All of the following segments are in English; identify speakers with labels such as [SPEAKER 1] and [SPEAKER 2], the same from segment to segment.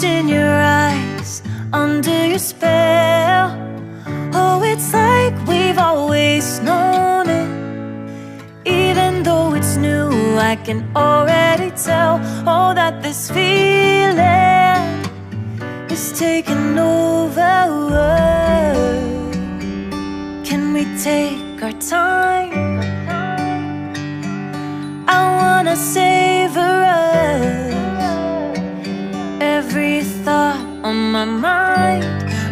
[SPEAKER 1] lost in your eyes, under your spell. Oh, it's like we've always known it. Even though it's new, I can already tell. Oh, that this feeling is taking over. Can we take our time? I wanna savor us. Every thought on my mind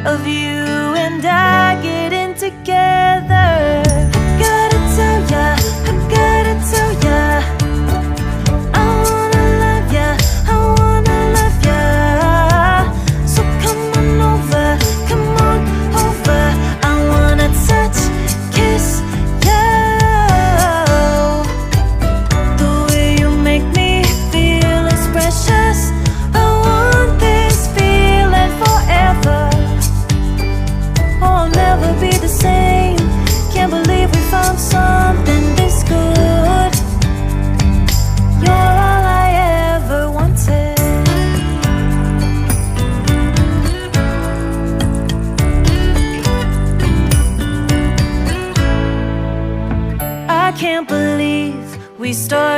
[SPEAKER 1] of you and I getting together. I gotta tell ya, I gotta tell ya, I wanna love ya, I wanna love ya. So come on over, come on over. I wanna touch, kiss ya. The way you make me feel is precious. I want this feeling forever. Oh, I'll never be the same. Can't believe we found something this good. You're all I ever wanted. I can't believe we started